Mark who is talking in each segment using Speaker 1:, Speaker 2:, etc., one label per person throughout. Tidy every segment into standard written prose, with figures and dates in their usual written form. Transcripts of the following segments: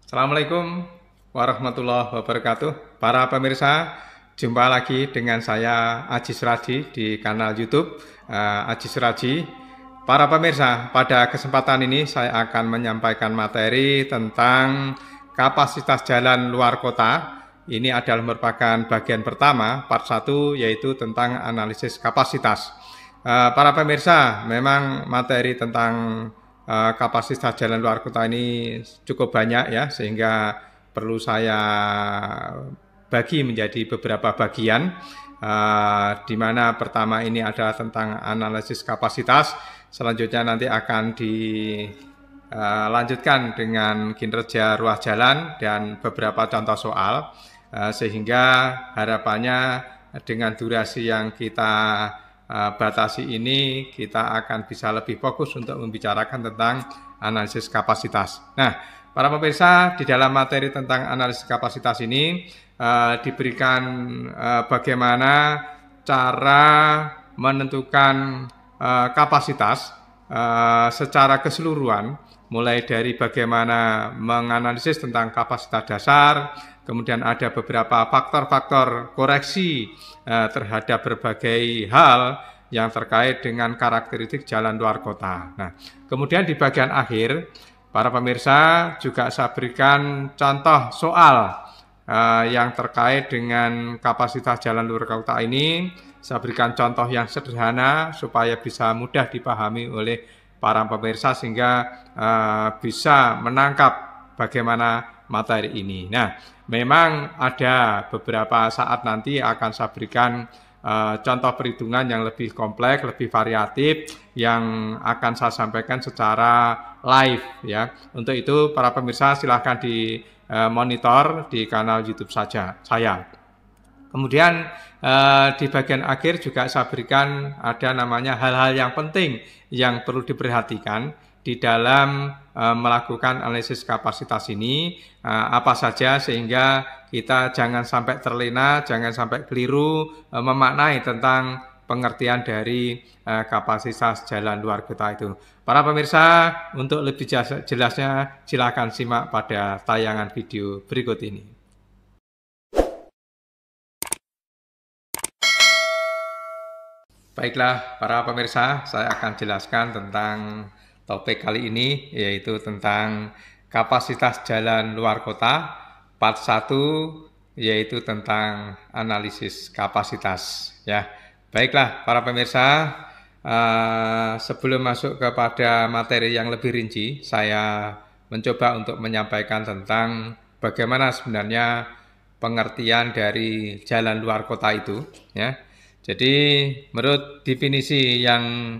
Speaker 1: Assalamualaikum warahmatullahi wabarakatuh. Para pemirsa, jumpa lagi dengan saya Aji Suraji di kanal YouTube Aji Suraji. Para pemirsa, pada kesempatan ini saya akan menyampaikan materi tentang kapasitas jalan luar kota. Ini adalah merupakan bagian pertama, part 1, yaitu tentang analisis kapasitas. Para pemirsa, memang materi tentang kapasitas jalan luar kota ini cukup banyak ya, sehingga perlu saya bagi menjadi beberapa bagian, di mana pertama ini adalah tentang analisis kapasitas, selanjutnya nanti akan dilanjutkan dengan kinerja ruas jalan dan beberapa contoh soal, sehingga harapannya dengan durasi yang kita batasi ini kita akan bisa lebih fokus untuk membicarakan tentang analisis kapasitas. Nah, para pemirsa, di dalam materi tentang analisis kapasitas ini diberikan bagaimana cara menentukan kapasitas secara keseluruhan, mulai dari bagaimana menganalisis tentang kapasitas dasar, kemudian ada beberapa faktor-faktor koreksi terhadap berbagai hal yang terkait dengan karakteristik jalan luar kota. Nah, kemudian di bagian akhir, para pemirsa juga saya berikan contoh soal yang terkait dengan kapasitas jalan luar kota ini. Saya berikan contoh yang sederhana supaya bisa mudah dipahami oleh para pemirsa sehingga bisa menangkap bagaimana materi ini. Nah, memang ada beberapa saat nanti akan saya berikan contoh perhitungan yang lebih kompleks, lebih variatif, yang akan saya sampaikan secara live ya. Untuk itu para pemirsa silahkan di monitor di kanal YouTube saja saya. Kemudian di bagian akhir juga saya berikan ada namanya hal-hal yang penting yang perlu diperhatikan di dalam melakukan analisis kapasitas ini, apa saja, sehingga kita jangan sampai terlena, jangan sampai keliru memaknai tentang pengertian dari kapasitas jalan luar kota itu. Para pemirsa, untuk lebih jelasnya silakan simak pada tayangan video berikut ini. Baiklah, para pemirsa, saya akan jelaskan tentang topik kali ini, yaitu tentang kapasitas jalan luar kota, part 1, yaitu tentang analisis kapasitas. Ya, baiklah, para pemirsa, sebelum masuk kepada materi yang lebih rinci, saya mencoba untuk menyampaikan tentang bagaimana sebenarnya pengertian dari jalan luar kota itu, ya. Jadi menurut definisi yang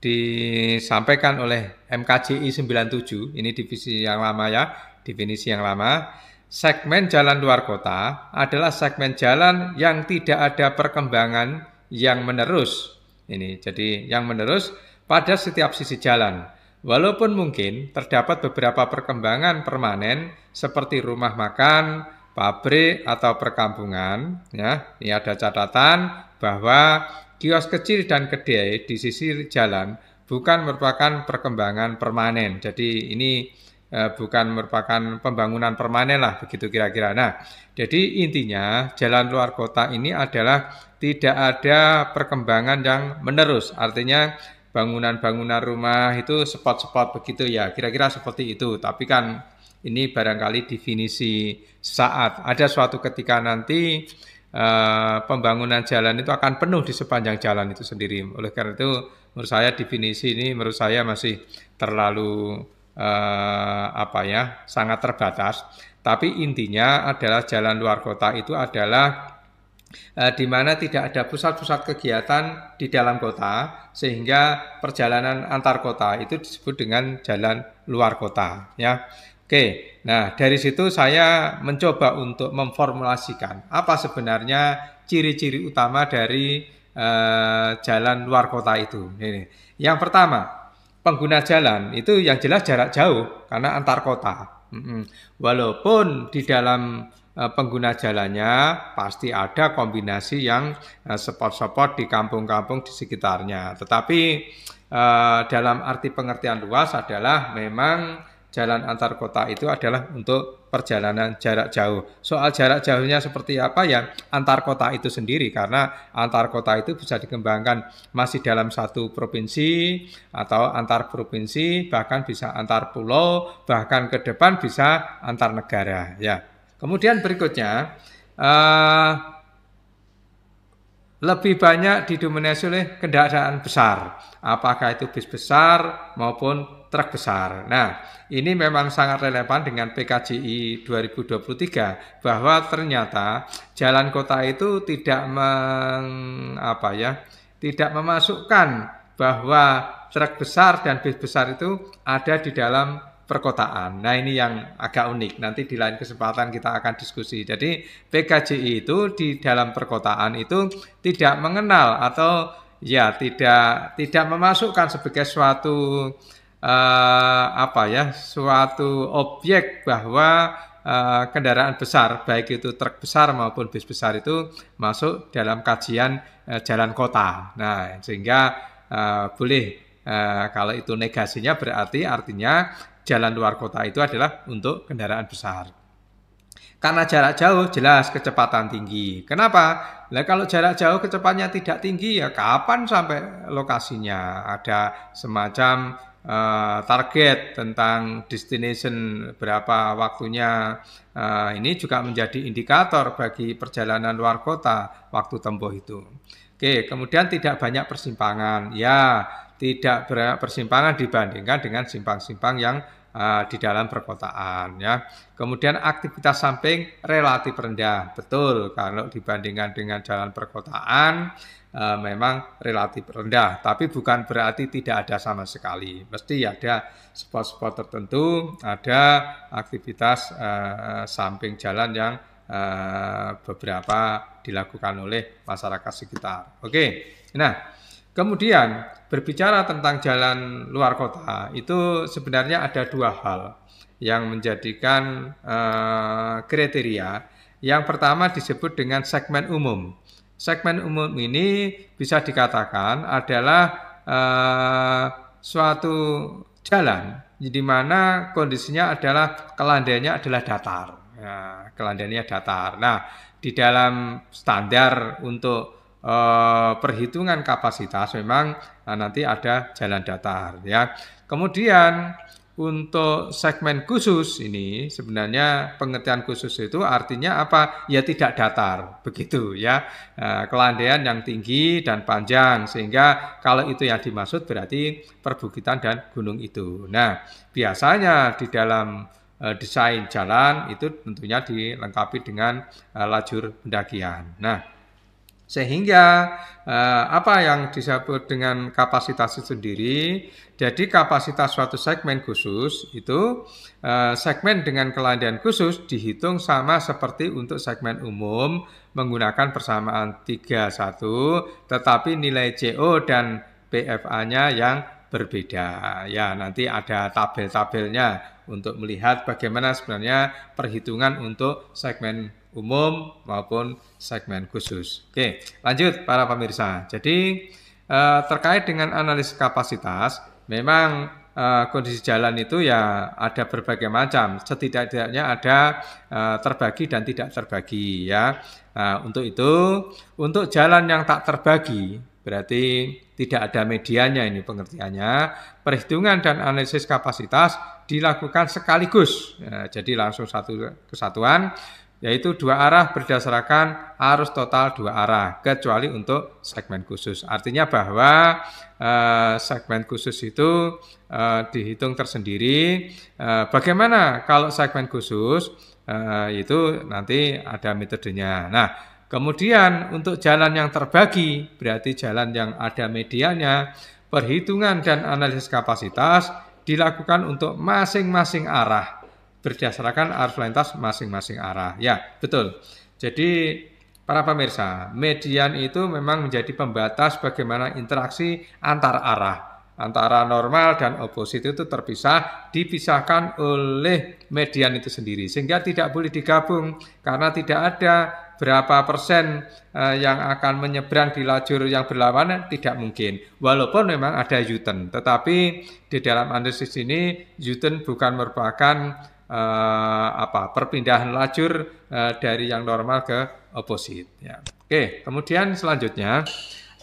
Speaker 1: disampaikan oleh MKJI 97, ini definisi yang lama ya, definisi yang lama, segmen jalan luar kota adalah segmen jalan yang tidak ada perkembangan yang menerus. Ini jadi yang menerus pada setiap sisi jalan. Walaupun mungkin terdapat beberapa perkembangan permanen seperti rumah makan, pabrik atau perkampungan, ya. Ini ada catatan bahwa kios kecil dan kedai di sisi jalan bukan merupakan perkembangan permanen. Jadi ini bukan merupakan pembangunan permanen lah, begitu kira-kira. Nah, jadi intinya jalan luar kota ini adalah tidak ada perkembangan yang menerus. Artinya bangunan-bangunan rumah itu spot-spot begitu ya, kira-kira seperti itu. Tapi kan ini barangkali definisi saat ada suatu ketika nanti pembangunan jalan itu akan penuh di sepanjang jalan itu sendiri. Oleh karena itu menurut saya definisi ini menurut saya masih terlalu sangat terbatas. Tapi intinya adalah jalan luar kota itu adalah di mana tidak ada pusat-pusat kegiatan di dalam kota, sehingga perjalanan antar kota itu disebut dengan jalan luar kota, ya. Oke, nah dari situ saya mencoba untuk memformulasikan apa sebenarnya ciri-ciri utama dari jalan luar kota itu. Ini. Yang pertama, pengguna jalan itu yang jelas jarak jauh karena antar kota. Walaupun di dalam pengguna jalannya pasti ada kombinasi yang spot-spot di kampung-kampung di sekitarnya. Tetapi dalam arti pengertian luas adalah memang jalan antar kota itu adalah untuk perjalanan jarak jauh. Soal jarak jauhnya seperti apa ya antar kota itu sendiri, karena antar kota itu bisa dikembangkan masih dalam satu provinsi atau antar provinsi, bahkan bisa antar pulau, bahkan ke depan bisa antar negara ya. Kemudian berikutnya lebih banyak didominasi oleh kendaraan besar, apakah itu bis besar maupun truk besar. Nah, ini memang sangat relevan dengan PKJI 2023 bahwa ternyata jalan kota itu tidak tidak memasukkan bahwa truk besar dan bis besar itu ada di dalam perkotaan. Nah, ini yang agak unik. Nanti di lain kesempatan kita akan diskusi. Jadi PKJI itu di dalam perkotaan itu tidak mengenal atau ya tidak memasukkan sebagai suatu suatu objek bahwa kendaraan besar, baik itu truk besar maupun bis besar itu masuk dalam kajian jalan kota. Nah, sehingga boleh kalau itu negasinya berarti artinya jalan luar kota itu adalah untuk kendaraan besar. Karena jarak jauh jelas kecepatan tinggi. Kenapa? Nah, kalau jarak jauh kecepatannya tidak tinggi ya kapan sampai lokasinya? Ada semacam target tentang destination berapa waktunya. Ini juga menjadi indikator bagi perjalanan luar kota waktu tempuh itu. Oke, kemudian tidak banyak persimpangan. Ya, tidak banyak persimpangan dibandingkan dengan simpang-simpang yang di dalam perkotaan ya. Kemudian aktivitas samping relatif rendah. Betul, kalau dibandingkan dengan jalan perkotaan memang relatif rendah, tapi bukan berarti tidak ada sama sekali. Mesti ada spot-spot tertentu, ada aktivitas samping jalan yang beberapa dilakukan oleh masyarakat sekitar. Oke. Nah, kemudian berbicara tentang jalan luar kota, itu sebenarnya ada dua hal yang menjadikan kriteria. Yang pertama disebut dengan segmen umum. Segmen umum ini bisa dikatakan adalah suatu jalan di mana kondisinya adalah kelandaiannya adalah datar. Nah, kelandaiannya datar. Nah, di dalam standar untuk perhitungan kapasitas memang nanti ada jalan datar ya. Kemudian untuk segmen khusus ini sebenarnya pengertian khusus itu artinya apa? Ya tidak datar begitu ya. Kelandaian yang tinggi dan panjang sehingga kalau itu yang dimaksud berarti perbukitan dan gunung itu. Nah, biasanya di dalam desain jalan itu tentunya dilengkapi dengan lajur pendakian. Nah, sehingga apa yang disebut dengan kapasitas itu sendiri, jadi kapasitas suatu segmen khusus itu segmen dengan kelandaian khusus dihitung sama seperti untuk segmen umum menggunakan persamaan 3:1, tetapi nilai CO dan PFA-nya yang berbeda. Ya, nanti ada tabel-tabelnya untuk melihat bagaimana sebenarnya perhitungan untuk segmen umum maupun segmen khusus. Oke, lanjut para pemirsa. Jadi terkait dengan analisis kapasitas, memang kondisi jalan itu ya ada berbagai macam. Setidak-tidaknya ada terbagi dan tidak terbagi ya. Nah, untuk itu, untuk jalan yang tak terbagi, berarti tidak ada medianya ini pengertiannya. Perhitungan dan analisis kapasitas dilakukan sekaligus. Ya, jadi langsung satu kesatuan, yaitu dua arah berdasarkan arus total dua arah, kecuali untuk segmen khusus. Artinya bahwa segmen khusus itu dihitung tersendiri. Bagaimana kalau segmen khusus? Itu nanti ada metodenya. Nah, kemudian untuk jalan yang terbagi, berarti jalan yang ada medianya, perhitungan dan analisis kapasitas dilakukan untuk masing-masing arah, berdasarkan arus lintas masing-masing arah. Ya, betul. Jadi, para pemirsa, median itu memang menjadi pembatas bagaimana interaksi antar arah. Antara normal dan oposit itu dipisahkan oleh median itu sendiri. Sehingga tidak boleh digabung, karena tidak ada berapa persen yang akan menyeberang di lajur yang berlawanan, tidak mungkin. Walaupun memang ada U-turn, tetapi di dalam analisis ini U-turn bukan merupakan perpindahan lajur dari yang normal ke opposite. Ya. Oke, kemudian selanjutnya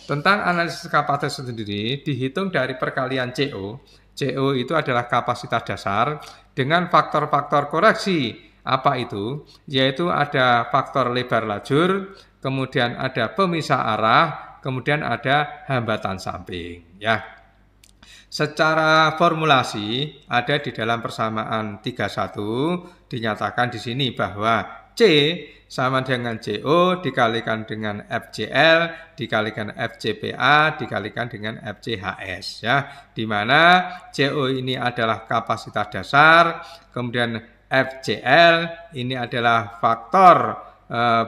Speaker 1: tentang analisis kapasitas sendiri dihitung dari perkalian CO. CO itu adalah kapasitas dasar dengan faktor-faktor koreksi. Apa itu? Yaitu ada faktor lebar lajur, kemudian ada pemisah arah, kemudian ada hambatan samping. Ya. Secara formulasi ada di dalam persamaan 31 dinyatakan di sini bahwa C sama dengan CO dikalikan dengan FCL dikalikan FCPA dikalikan dengan FCHS, ya, di mana CO ini adalah kapasitas dasar, kemudian FCL ini adalah faktor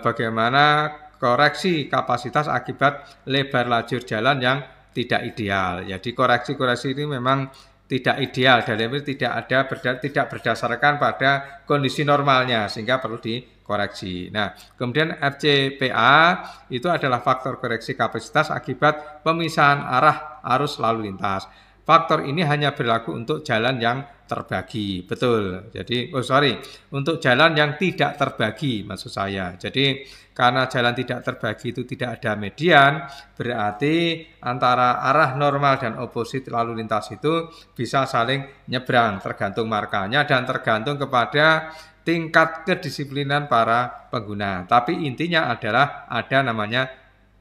Speaker 1: bagaimana koreksi kapasitas akibat lebar lajur jalan yang tidak ideal. Jadi koreksi-koreksi ini memang tidak ideal, dalam itu tidak berdasarkan pada kondisi normalnya sehingga perlu dikoreksi. Nah, kemudian FCPA itu adalah faktor koreksi kapasitas akibat pemisahan arah arus lalu lintas. Faktor ini hanya berlaku untuk jalan yang terbagi, betul. Jadi, untuk jalan yang tidak terbagi maksud saya. Jadi, karena jalan tidak terbagi itu tidak ada median, berarti antara arah normal dan oposit lalu lintas itu bisa saling nyebrang, tergantung markanya dan tergantung kepada tingkat kedisiplinan para pengguna. Tapi intinya adalah ada namanya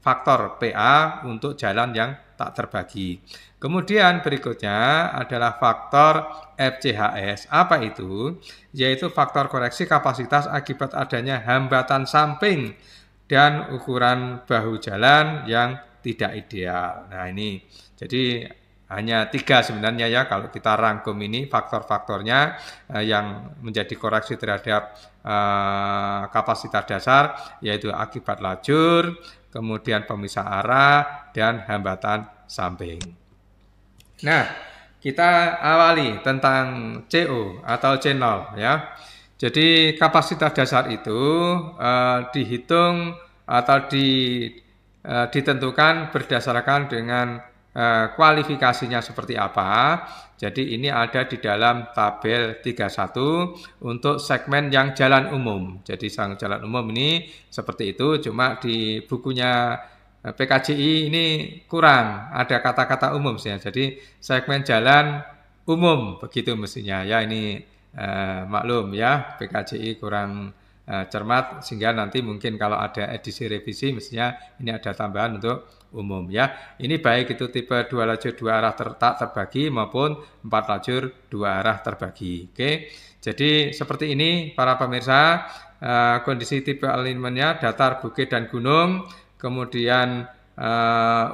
Speaker 1: faktor PA untuk jalan yang tak terbagi. Kemudian berikutnya adalah faktor FCHS. Apa itu? Yaitu faktor koreksi kapasitas akibat adanya hambatan samping dan ukuran bahu jalan yang tidak ideal. Nah ini, jadi hanya 3 sebenarnya ya kalau kita rangkum ini faktor-faktornya yang menjadi koreksi terhadap kapasitas dasar, yaitu akibat lajur, kemudian pemisah arah, dan hambatan samping. Nah, kita awali tentang CO atau C0 ya. Jadi kapasitas dasar itu dihitung atau ditentukan berdasarkan dengan kualifikasinya seperti apa. Jadi ini ada di dalam tabel 31 untuk segmen yang jalan umum. Jadi jalan umum ini seperti itu, cuma di bukunya PKJI ini kurang ada kata-kata umum sih. Jadi segmen jalan umum begitu mestinya ya, ini maklum ya, PKJI kurang cermat sehingga nanti mungkin kalau ada edisi revisi mestinya ini ada tambahan untuk umum ya. Ini baik itu tipe 2 lajur 2 arah tak terbagi maupun 4 lajur 2 arah terbagi. Oke. Jadi seperti ini para pemirsa, kondisi tipe alignmentnya datar, bukit dan gunung. Kemudian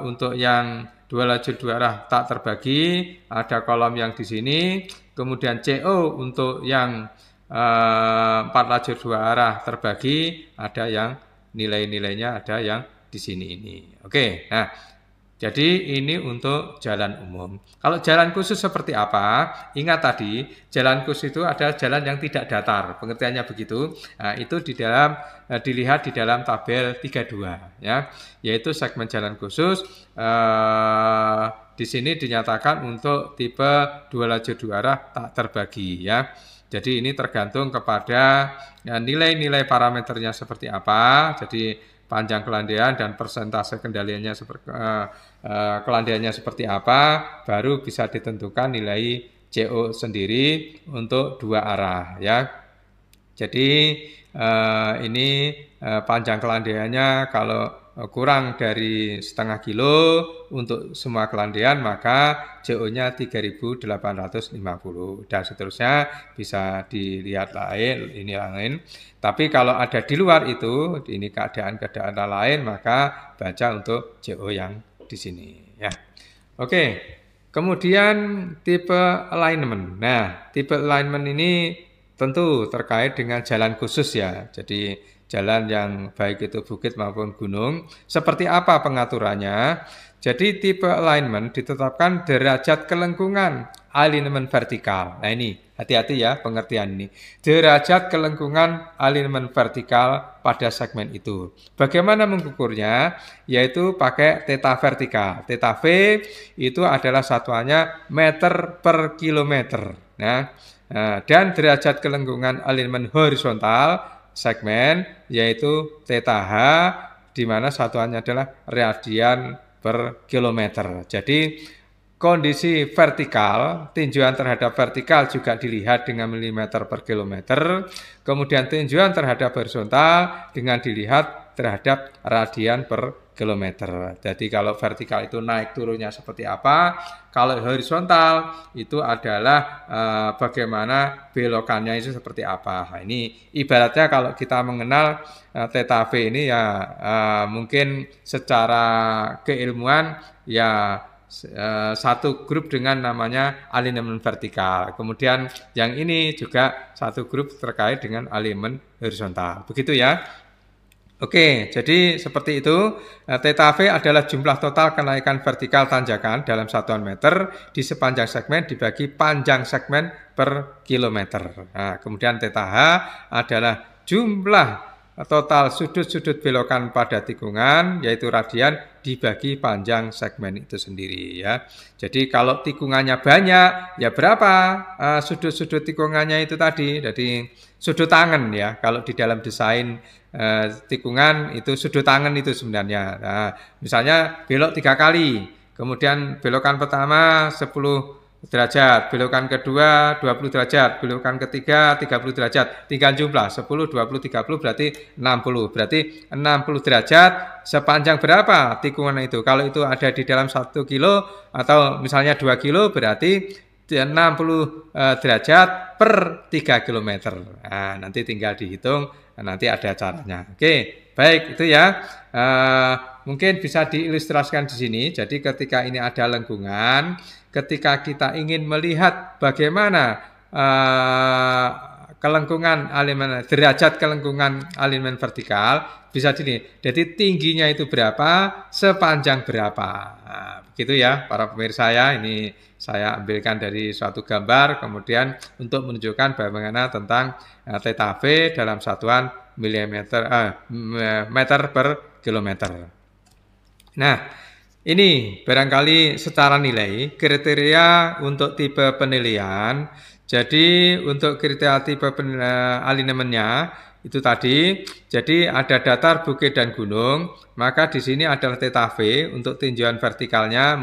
Speaker 1: untuk yang 2 lajur 2 arah tak terbagi ada kolom yang di sini. Kemudian CO untuk yang 4 lajur 2 arah terbagi ada yang nilai-nilainya ada yang di sini ini. Oke, nah jadi ini untuk jalan umum. Kalau jalan khusus seperti apa? Ingat tadi jalan khusus itu adalah jalan yang tidak datar, pengertiannya begitu. Nah, itu dilihat di dalam tabel 32 ya, yaitu segmen jalan khusus di sini dinyatakan untuk tipe 2 lajur 2 arah tak terbagi ya. Jadi ini tergantung kepada nilai-nilai parameternya seperti apa. Jadi panjang kelandaian dan persentase kendaliannya kelandaiannya seperti apa, baru bisa ditentukan nilai CO sendiri untuk 2 arah ya. Jadi ini panjang kelandaiannya kalau kurang dari setengah kilo untuk semua kelandaian maka CO-nya 3.850 dan seterusnya bisa dilihat lain. Tapi kalau ada di luar itu, ini keadaan lain maka baca untuk CO yang di sini ya. Oke. Kemudian tipe alignment. Nah, tipe alignment ini tentu terkait dengan jalan khusus ya. Jadi jalan yang baik itu bukit maupun gunung. Seperti apa pengaturannya? Jadi tipe alignment ditetapkan derajat kelengkungan alignment vertikal. Nah ini hati-hati ya pengertian ini. Derajat kelengkungan alignment vertikal pada segmen itu. Bagaimana mengukurnya? Yaitu pakai theta vertikal. Theta V itu adalah satuannya meter per kilometer. Nah, dan derajat kelengkungan alignment horizontal segmen yaitu theta H, di mana satuannya adalah radian per kilometer. Jadi kondisi vertikal, tinjauan terhadap vertikal juga dilihat dengan milimeter per kilometer, kemudian tinjauan terhadap horizontal dengan dilihat terhadap radian per kilometer. Jadi kalau vertikal itu naik turunnya seperti apa, kalau horizontal itu adalah bagaimana belokannya itu seperti apa. Nah, ini ibaratnya kalau kita mengenal theta V ini ya mungkin secara keilmuan ya satu grup dengan namanya alignment vertikal. Kemudian yang ini juga satu grup terkait dengan alignment horizontal. Begitu ya. Oke, jadi seperti itu. Theta V adalah jumlah total kenaikan vertikal tanjakan dalam satuan meter di sepanjang segmen dibagi panjang segmen per kilometer. Nah, kemudian theta H adalah jumlah total sudut-sudut belokan pada tikungan, yaitu radian dibagi panjang segmen itu sendiri ya. Jadi kalau tikungannya banyak, ya berapa sudut-sudut tikungannya itu tadi? Jadi sudut tangan ya. Kalau di dalam desain tikungan itu sudut tangan itu sebenarnya. Nah, misalnya belok 3 kali, kemudian belokan pertama 10 derajat, belokan kedua 20 derajat, belokan ketiga 30 derajat, tinggal jumlah 10, 20, 30 berarti 60, berarti 60 derajat sepanjang berapa tikungan itu? Kalau itu ada di dalam 1 kilo atau misalnya 2 kilo berarti 60 derajat per 3 km. Nah, nanti tinggal dihitung, nanti ada caranya. Oke, baik itu ya. Mungkin bisa diilustrasikan di sini. Jadi ketika ini ada lengkungan, ketika kita ingin melihat bagaimana kelengkungan alignment, derajat kelengkungan alignment vertikal, bisa dilihat. Jadi tingginya itu berapa, sepanjang berapa. Nah, begitu ya para pemirsa ya. Ini saya ambilkan dari suatu gambar, kemudian untuk menunjukkan bagaimana tentang theta V dalam satuan meter per kilometer. Nah, ini barangkali secara nilai kriteria untuk tipe penilaian. Jadi untuk kriteria tipe alignmentnya itu tadi, jadi ada datar, bukit dan gunung, maka di sini adalah theta V untuk tinjauan vertikalnya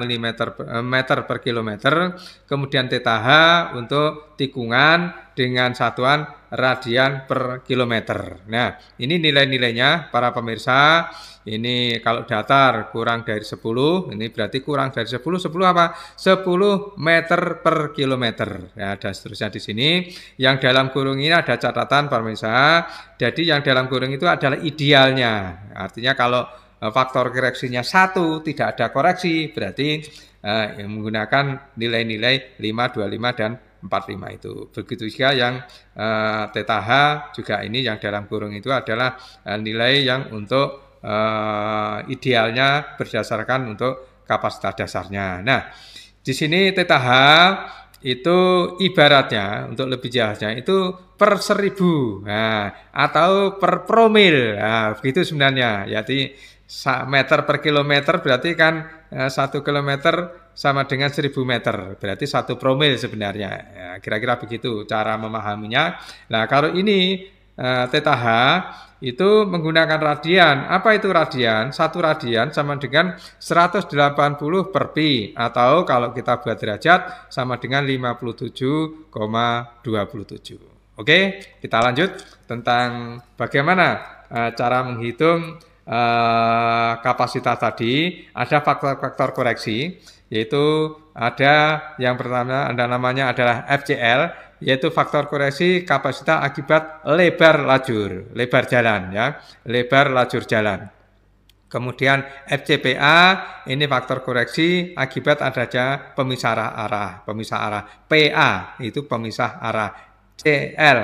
Speaker 1: meter per kilometer, kemudian theta H untuk tikungan dengan satuan radian per kilometer. Nah, ini nilai-nilainya para pemirsa. Ini kalau datar kurang dari 10, ini berarti kurang dari 10, 10 apa? 10 meter per kilometer. Ya, dan seterusnya di sini. Yang dalam kurung ini ada catatan pemirsa. Jadi yang dalam kurung itu adalah idealnya. Artinya kalau faktor koreksinya 1, tidak ada koreksi, berarti menggunakan nilai-nilai 5, 25, dan 45 itu. Begitu juga yang theta H juga ini yang dalam kurung itu adalah nilai yang untuk idealnya berdasarkan untuk kapasitas dasarnya. Nah, di sini theta H itu ibaratnya untuk lebih jelasnya itu per 1000, nah, atau per promil. Nah, begitu sebenarnya. Jadi meter per kilometer berarti kan 1 kilometer sama dengan 1000 meter, berarti 1 promil sebenarnya. Ya, kira-kira begitu cara memahaminya. Nah, kalau ini theta H itu menggunakan radian. Apa itu radian? 1 radian sama dengan 180 per pi, atau kalau kita buat derajat sama dengan 57,27. Oke, kita lanjut tentang bagaimana cara menghitung kapasitas tadi. Ada faktor-faktor koreksi, yaitu ada yang pertama, ada namanya adalah FCL, yaitu faktor koreksi kapasitas akibat lebar jalan ya, lebar lajur jalan. Kemudian FCPA ini faktor koreksi akibat adanya pemisah arah. PA itu pemisah arah. CL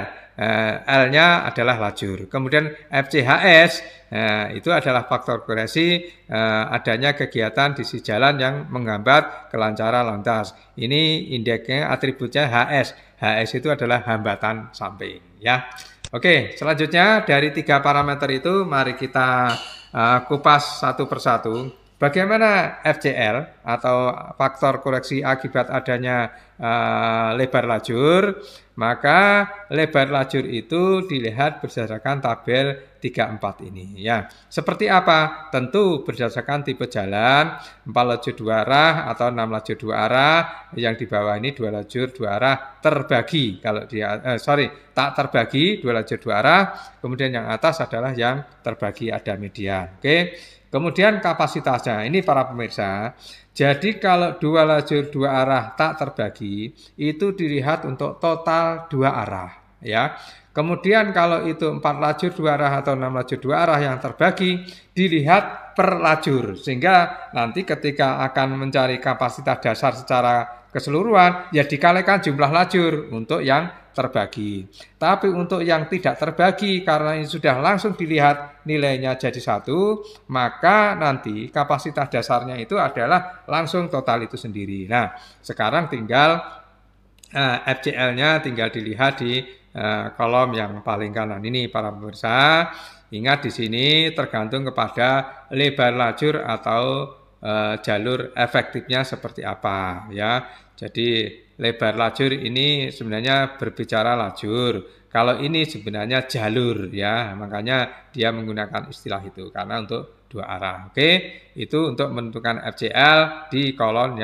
Speaker 1: L-nya adalah lajur. Kemudian FCHS itu adalah faktor koreksi adanya kegiatan di sisi jalan yang menghambat kelancaran lalu lintas. Ini indeksnya atributnya HS. HS itu adalah hambatan samping ya. Oke, selanjutnya dari 3 parameter itu mari kita kupas satu persatu. Bagaimana FCL atau faktor koreksi akibat adanya lebar lajur? Maka lebar lajur itu dilihat berdasarkan tabel 34 ini ya. Seperti apa? Tentu berdasarkan tipe jalan, 4 lajur 2 arah atau 6 lajur 2 arah. Yang di bawah ini 2 lajur 2 arah terbagi. Kalau dia tak terbagi 2 lajur 2 arah. Kemudian yang atas adalah yang terbagi ada median. Oke. Kemudian kapasitasnya, ini para pemirsa, jadi kalau 2 lajur 2 arah tak terbagi, itu dilihat untuk total 2 arah. Ya. Kemudian kalau itu 4 lajur 2 arah atau 6 lajur 2 arah yang terbagi, dilihat per lajur. Sehingga nanti ketika akan mencari kapasitas dasar secara keseluruhan, ya dikalikan jumlah lajur untuk yang terbagi. Tapi untuk yang tidak terbagi, karena ini sudah langsung dilihat nilainya jadi 1, maka nanti kapasitas dasarnya itu adalah langsung total itu sendiri. Nah, sekarang tinggal FCL-nya tinggal dilihat di kolom yang paling kanan ini para pemirsa. Ingat di sini tergantung kepada lebar lajur atau jalur efektifnya seperti apa ya. Jadi lebar lajur ini sebenarnya berbicara lajur. Kalau ini sebenarnya jalur ya, makanya dia menggunakan istilah itu karena untuk 2 arah. Oke, itu untuk menentukan FCL di kolom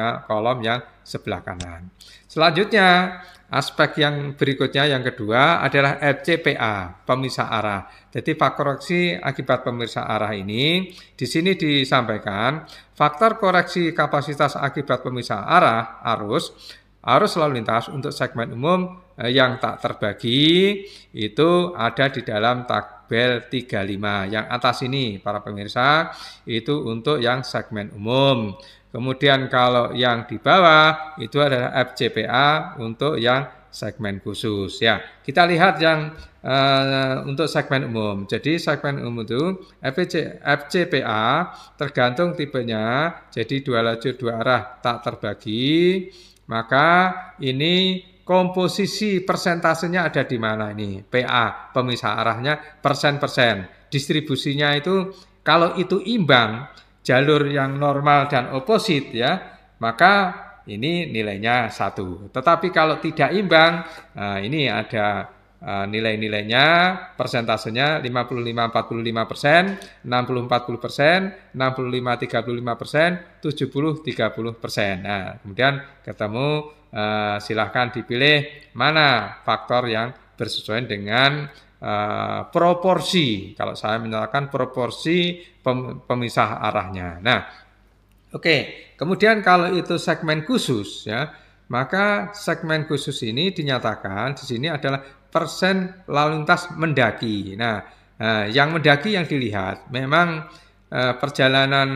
Speaker 1: yang sebelah kanan. Selanjutnya aspek yang berikutnya yang kedua adalah FCPA, pemisah arah. Jadi faktor koreksi akibat pemisah arah ini di sini disampaikan faktor koreksi kapasitas akibat pemisah arah arus lalu lintas untuk segmen umum yang tak terbagi itu ada di dalam tabel 35. Yang atas ini para pemirsa itu untuk yang segmen umum. Kemudian kalau yang di bawah itu adalah FCPA untuk yang segmen khusus ya. Kita lihat yang untuk segmen umum. Jadi segmen umum itu FCPA tergantung tipenya. Jadi 2 lajur 2 arah tak terbagi. Maka ini komposisi persentasenya ada di mana ini? PA, pemisah arahnya persen-persen. Distribusinya itu kalau itu imbang, jalur yang normal dan oposit ya, maka ini nilainya 1. Tetapi kalau tidak imbang, nah ini ada nilai-nilainya, persentasenya 55-45%, 60-40%, 65-35%, 70-30%. Nah, kemudian ketemu silahkan dipilih mana faktor yang bersesuaian dengan proporsi. Kalau saya menyatakan proporsi pemisah arahnya. Nah, oke. Kemudian kalau itu segmen khusus ya, maka segmen khusus ini dinyatakan di sini adalah persen lalu lintas mendaki. Nah, yang mendaki yang dilihat memang perjalanan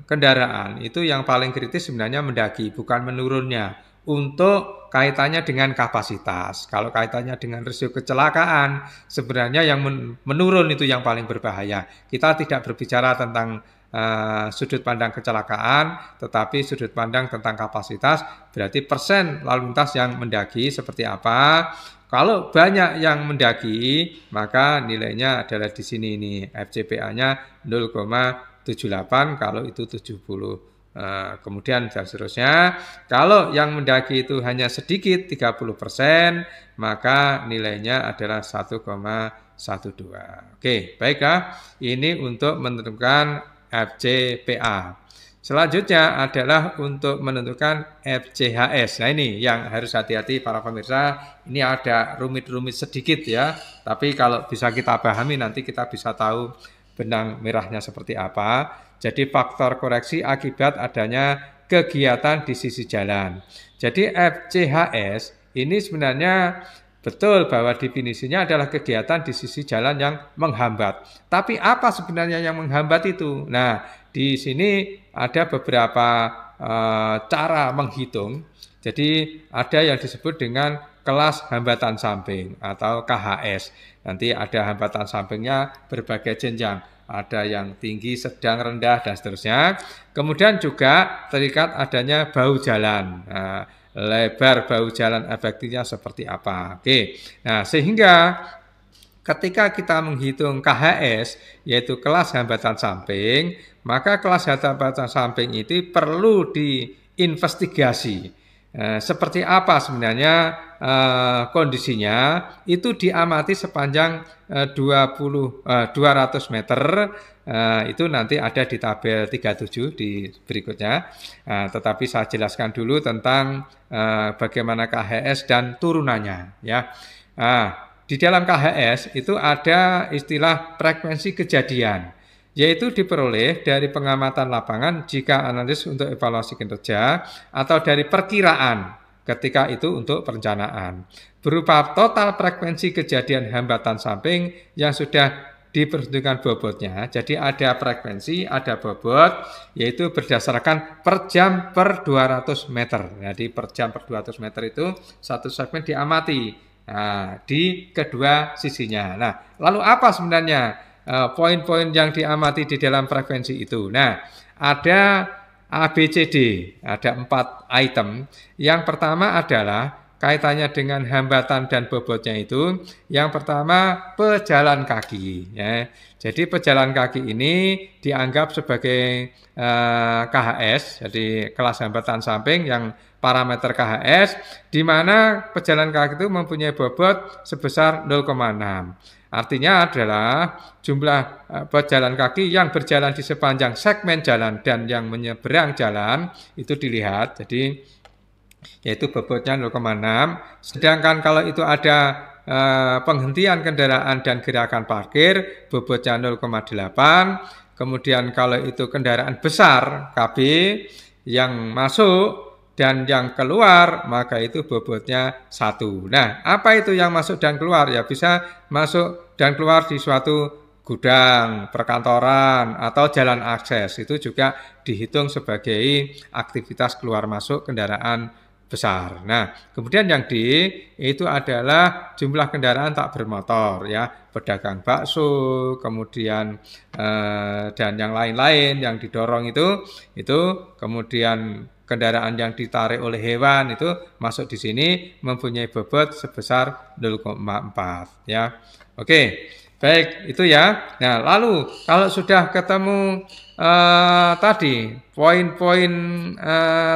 Speaker 1: kendaraan itu yang paling kritis sebenarnya mendaki, bukan menurunnya. Untuk kaitannya dengan kapasitas. Kalau kaitannya dengan risiko kecelakaan, sebenarnya yang menurun itu yang paling berbahaya. Kita tidak berbicara tentang sudut pandang kecelakaan, tetapi sudut pandang tentang kapasitas, berarti persen lalu lintas yang mendaki seperti apa. Kalau banyak yang mendaki, maka nilainya adalah di sini ini, FCPA-nya 0,78 kalau itu 70. Kemudian dan seterusnya. Kalau yang mendaki itu hanya sedikit 30%, maka nilainya adalah 1,12. Oke, baiklah. Ini untuk menentukan FCPA. Selanjutnya adalah untuk menentukan FCHS. Nah ini yang harus hati-hati para pemirsa. Ini ada rumit-rumit sedikit ya. Tapi kalau bisa kita pahami nanti kita bisa tahu benang merahnya seperti apa. Jadi faktor koreksi akibat adanya kegiatan di sisi jalan. Jadi FCHS ini sebenarnya betul bahwa definisinya adalah kegiatan di sisi jalan yang menghambat. Tapi apa sebenarnya yang menghambat itu? Nah, di sini ada beberapa cara menghitung. Jadi ada yang disebut dengan kelas hambatan samping atau KHS. Nanti ada hambatan sampingnya berbagai jenjang. Ada yang tinggi, sedang, rendah, dan seterusnya. Kemudian juga terikat adanya bahu jalan. Nah, lebar bahu jalan efektifnya seperti apa. Oke. Nah, sehingga ketika kita menghitung KHS, yaitu kelas hambatan samping, maka kelas hambatan samping itu perlu diinvestigasi. Seperti apa sebenarnya kondisinya, itu diamati sepanjang 200 meter, itu nanti ada di tabel 37 di berikutnya. Tetapi saya jelaskan dulu tentang bagaimana KHS dan turunannya, ya. Di dalam KHS itu ada istilah frekuensi kejadian, yaitu diperoleh dari pengamatan lapangan jika analisis untuk evaluasi kinerja atau dari perkiraan ketika itu untuk perencanaan, berupa total frekuensi kejadian hambatan samping yang sudah diperhitungkan bobotnya. Jadi ada frekuensi, ada bobot, yaitu berdasarkan per jam per 200 meter. Jadi per jam per 200 meter itu satu segmen diamati. Nah, di kedua sisinya. Nah, lalu apa sebenarnya poin-poin yang diamati di dalam frekuensi itu? Nah, ada ABCD, ada 4 item. Yang pertama adalah kaitannya dengan hambatan dan bobotnya itu. Yang pertama pejalan kaki. Ya. Jadi pejalan kaki ini dianggap sebagai KHS, jadi kelas hambatan samping yang parameter KHS, di mana pejalan kaki itu mempunyai bobot sebesar 0,6. Artinya adalah jumlah pejalan kaki yang berjalan di sepanjang segmen jalan dan yang menyeberang jalan itu dilihat. Jadi yaitu bobotnya 0,6. Sedangkan kalau itu ada penghentian kendaraan dan gerakan parkir, bobotnya 0,8. Kemudian kalau itu kendaraan besar KB yang masuk dan yang keluar, maka itu bobotnya 1. Nah, apa itu yang masuk dan keluar? Ya bisa masuk dan keluar di suatu gudang, perkantoran, atau jalan akses. Itu juga dihitung sebagai aktivitas keluar masuk kendaraan besar. Nah, kemudian yang D itu adalah jumlah kendaraan tak bermotor, ya, pedagang bakso, kemudian dan yang lain-lain yang didorong itu kemudian kendaraan yang ditarik oleh hewan itu masuk di sini mempunyai bobot sebesar 0,4, ya. Oke, baik itu ya. Nah, lalu kalau sudah ketemu tadi poin-poin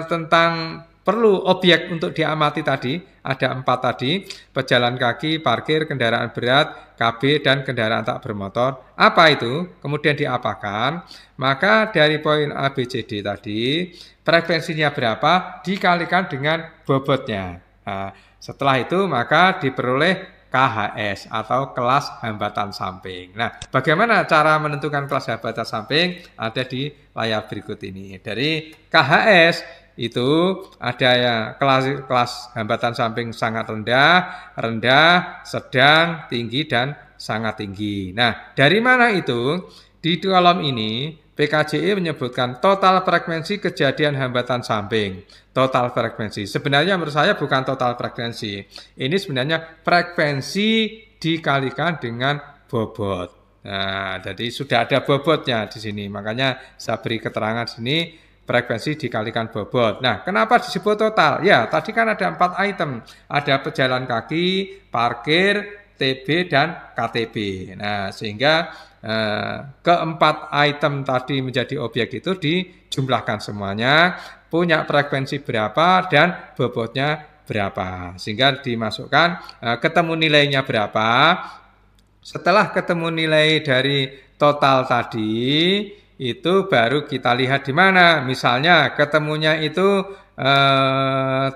Speaker 1: tentang perlu objek untuk diamati tadi, ada 4 tadi, pejalan kaki, parkir, kendaraan berat, KB, dan kendaraan tak bermotor. Apa itu? Kemudian diapakan? Maka dari poin ABCD tadi, frekuensinya berapa dikalikan dengan bobotnya. Nah, setelah itu maka diperoleh KHS atau kelas hambatan samping. Nah, bagaimana cara menentukan kelas hambatan samping? Ada di layar berikut ini. Dari KHS itu ada ya kelas hambatan samping sangat rendah, sedang, tinggi, dan sangat tinggi. Nah, dari mana itu? Di kolom ini PKJE menyebutkan total frekuensi kejadian hambatan samping. Total frekuensi. Sebenarnya menurut saya bukan total frekuensi. Ini sebenarnya frekuensi dikalikan dengan bobot. Nah, jadi sudah ada bobotnya di sini. Makanya saya beri keterangan di sini frekuensi dikalikan bobot. Nah, kenapa disebut total? Ya, tadi kan ada 4 item. Ada pejalan kaki, parkir, TB, dan KTB. Nah, sehingga keempat item tadi menjadi objek itu dijumlahkan semuanya, punya frekuensi berapa dan bobotnya berapa. Sehingga dimasukkan ketemu nilainya berapa. Setelah ketemu nilai dari total tadi, itu baru kita lihat di mana. Misalnya ketemunya itu 30,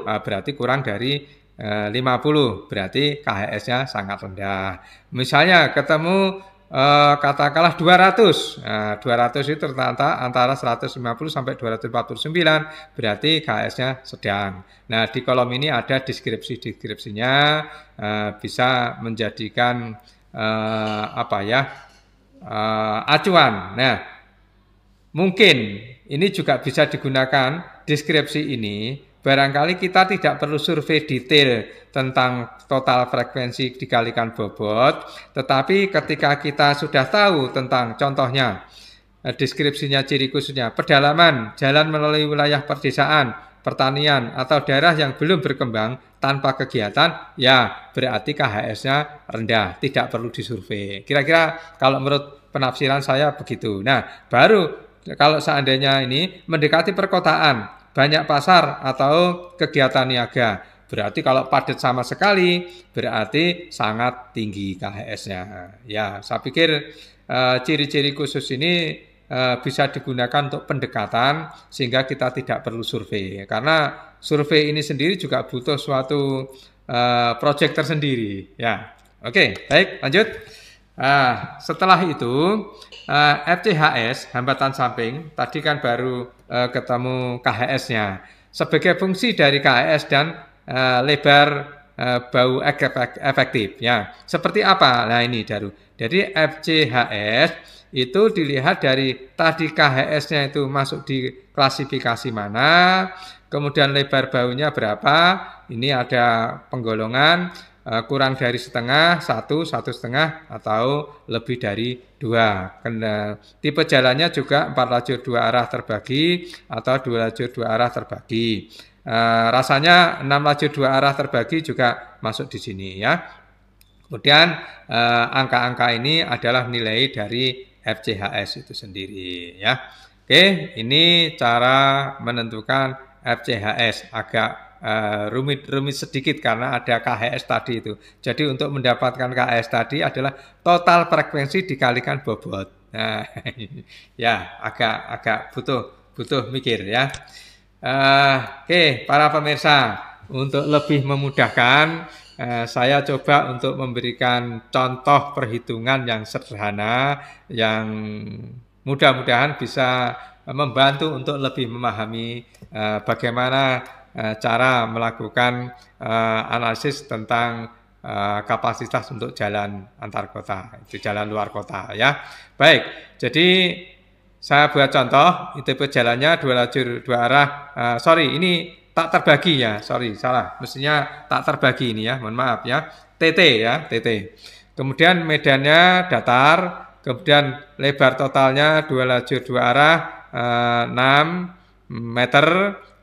Speaker 1: nah, berarti kurang dari 50, berarti KHS-nya sangat rendah. Misalnya ketemu katakanlah 200, nah, 200 itu ternyata antara 150 sampai 249, berarti KHS-nya sedang. Nah, di kolom ini ada deskripsi-deskripsinya, bisa menjadikan acuan. Nah, mungkin ini juga bisa digunakan deskripsi ini barangkali kita tidak perlu survei detail tentang total frekuensi dikalikan bobot, tetapi ketika kita sudah tahu tentang contohnya, deskripsinya, ciri khususnya, pedalaman, jalan melalui wilayah perdesaan, pertanian, atau daerah yang belum berkembang tanpa kegiatan, ya berarti KHS-nya rendah, tidak perlu disurvei. Kira-kira kalau menurut penafsiran saya begitu. Nah, baru kalau seandainya ini mendekati perkotaan, banyak pasar atau kegiatan niaga, berarti kalau padat sama sekali, berarti sangat tinggi KHS-nya. Ya, saya pikir ciri-ciri khusus ini bisa digunakan untuk pendekatan sehingga kita tidak perlu survei. Karena survei ini sendiri juga butuh suatu proyek tersendiri. Ya, oke, baik, lanjut. Setelah itu FCHS, hambatan samping, tadi kan baru ketemu KHS-nya. Sebagai fungsi dari KHS dan lebar bau efektif. Ya, seperti apa? Nah ini Daru. Jadi FCHS itu dilihat dari tadi KHS-nya itu masuk di klasifikasi mana, kemudian lebar baunya berapa. Ini ada penggolongan. Kurang dari setengah, 1, 1,5, atau lebih dari 2. Tipe jalannya juga 4 lajur 2 arah terbagi atau 2 lajur 2 arah terbagi. Rasanya 6 lajur 2 arah terbagi juga masuk di sini ya. Kemudian angka-angka ini adalah nilai dari FCHS itu sendiri ya. Oke, ini cara menentukan FCHS, agak rumit sedikit karena ada KHS tadi itu. Jadi untuk mendapatkan KHS tadi adalah total frekuensi dikalikan bobot. Nah, ya agak butuh mikir ya. Oke, para pemirsa, untuk lebih memudahkan, saya coba untuk memberikan contoh perhitungan yang sederhana yang mudah-mudahan bisa membantu untuk lebih memahami bagaimana cara melakukan analisis tentang kapasitas untuk jalan antar kota, itu jalan luar kota ya. Baik, jadi saya buat contoh, itu jalannya 2 lajur 2 arah, ini tak terbagi ya, salah, mestinya tak terbagi ini ya, mohon maaf ya, TT ya, TT. Kemudian medannya datar, kemudian lebar totalnya 2 lajur 2 arah, 6 meter,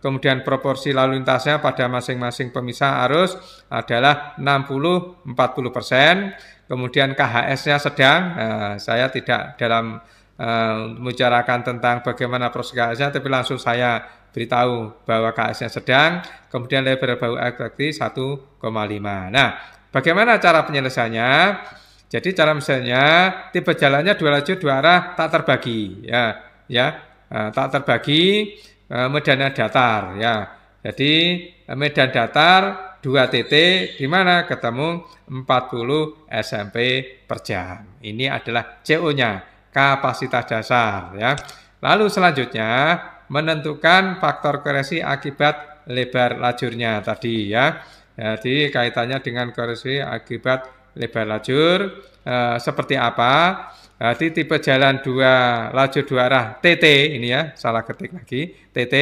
Speaker 1: kemudian proporsi lalu lintasnya pada masing-masing pemisah arus adalah 60-40%. Kemudian KHS-nya sedang. Saya tidak dalam membicarakan tentang bagaimana proses KHS-nya, tapi langsung saya beritahu bahwa KHS-nya sedang. Kemudian lebar bau efektif 1,5. Nah, bagaimana cara penyelesaiannya? Jadi cara misalnya tipe jalannya 2 lajur 2 arah tak terbagi tak terbagi. Medannya datar ya. Jadi medan datar 2 TT di mana ketemu 40 SMP per jam. Ini adalah CO-nya, kapasitas dasar ya. Lalu selanjutnya menentukan faktor koreksi akibat lebar lajurnya tadi ya. Jadi kaitannya dengan koreksi akibat lebar lajur seperti apa? Di tipe jalan 2 lajur 2 arah TT ini ya, salah ketik lagi, TT,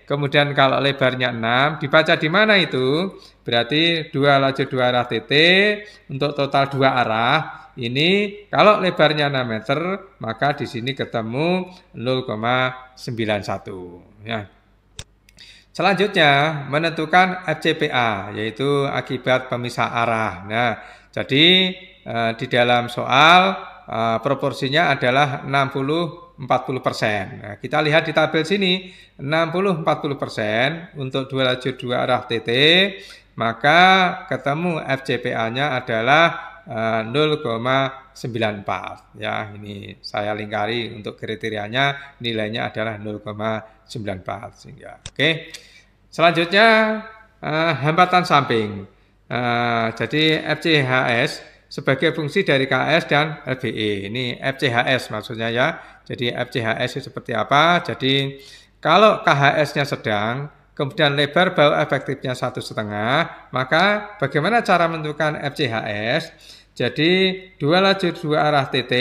Speaker 1: kemudian kalau lebarnya 6, dibaca di mana itu? Berarti 2 lajur 2 arah TT untuk total 2 arah. Ini kalau lebarnya 6 meter, maka di sini ketemu 0,91 ya. Selanjutnya menentukan FCPA, yaitu akibat pemisah arah. Nah, jadi di dalam soal proporsinya adalah 60-40%. Nah, kita lihat di tabel sini 60-40% untuk 2 lajur 2 arah TT, maka ketemu FCPA-nya adalah 0,94 ya. Ini saya lingkari untuk kriterianya, nilainya adalah 0,94 sehingga. Oke. Selanjutnya hambatan samping. Jadi FCHS sebagai fungsi dari KHS dan LBE. Ini FCHS maksudnya ya. Jadi FCHS itu seperti apa? Jadi kalau KHS-nya sedang, kemudian lebar bau efektifnya 1,5, maka bagaimana cara menentukan FCHS? Jadi 2 lajur 2 arah TT.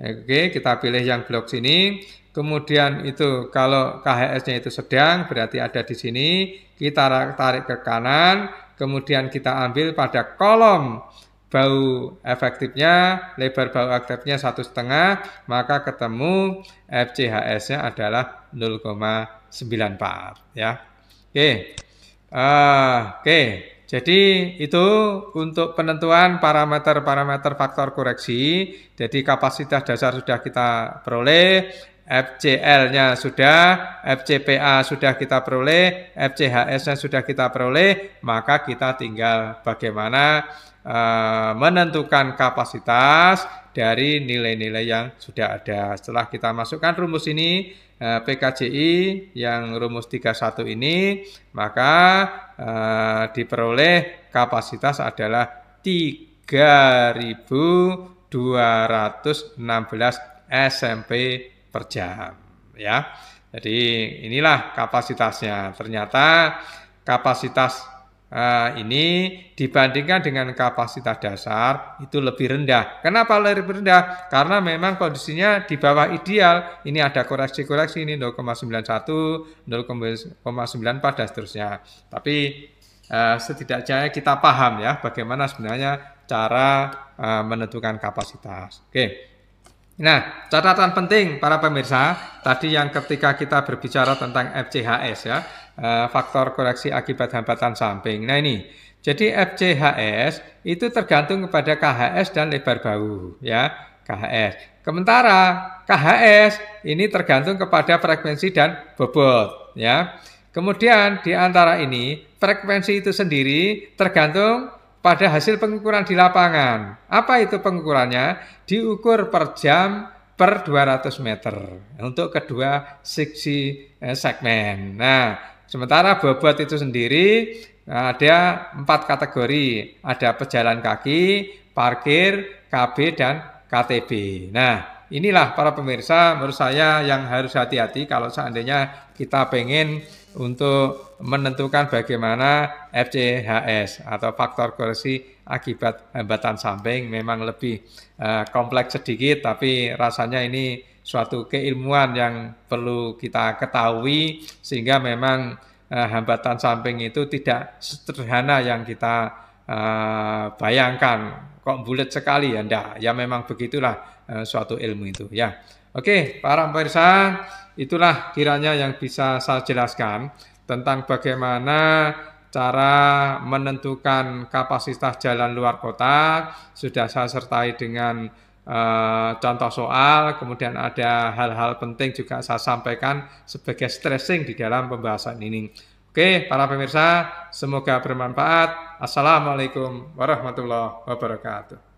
Speaker 1: Oke, kita pilih yang blok sini. kemudian itu kalau KHS-nya itu sedang, berarti ada di sini, kita tarik ke kanan, kemudian kita ambil pada kolom bau efektifnya, lebar bau efektifnya 1,5, maka ketemu FCHS-nya adalah 0,94 ya. Oke. Oke. Jadi itu untuk penentuan parameter-parameter faktor koreksi. Jadi kapasitas dasar sudah kita peroleh, FCL-nya sudah, FCPA sudah kita peroleh, FCHS-nya sudah kita peroleh, maka kita tinggal bagaimana menentukan kapasitas dari nilai-nilai yang sudah ada. Setelah kita masukkan rumus ini, PKJI yang rumus 31 ini, maka diperoleh kapasitas adalah 3.216 SMP per jam ya. Jadi inilah kapasitasnya. Ternyata kapasitas ini dibandingkan dengan kapasitas dasar itu lebih rendah. Kenapa lebih rendah? Karena memang kondisinya di bawah ideal. Ini ada koreksi-koreksi ini 0,91, 0,94 dan seterusnya. Tapi setidaknya kita paham ya bagaimana sebenarnya cara menentukan kapasitas. Oke. Nah, catatan penting para pemirsa, tadi yang ketika kita berbicara tentang FCHS ya, faktor koreksi akibat hambatan samping. Nah ini, jadi FCHS itu tergantung kepada KHS dan lebar bau ya, KHS. Sementara KHS ini tergantung kepada frekuensi dan bobot ya. Kemudian di antara ini, frekuensi itu sendiri tergantung pada hasil pengukuran di lapangan. Apa itu pengukurannya? Diukur per jam per 200 meter untuk kedua sisi segmen. Nah, sementara bobot itu sendiri ada 4 kategori. Ada pejalan kaki, parkir, KB, dan KTB. Nah, inilah para pemirsa menurut saya yang harus hati-hati kalau seandainya kita pengen untuk menentukan bagaimana FCHS atau faktor koreksi akibat hambatan samping. Memang lebih kompleks sedikit, tapi rasanya ini suatu keilmuan yang perlu kita ketahui sehingga memang hambatan samping itu tidak sederhana yang kita bayangkan. Kok bulat sekali ya? Enggak, ya memang begitulah suatu ilmu itu ya. Oke, para pemirsa, itulah kiranya yang bisa saya jelaskan tentang bagaimana cara menentukan kapasitas jalan luar kota. Sudah saya sertai dengan contoh soal, kemudian ada hal-hal penting juga saya sampaikan sebagai stressing di dalam pembahasan ini. Oke, para pemirsa, semoga bermanfaat. Assalamualaikum warahmatullahi wabarakatuh.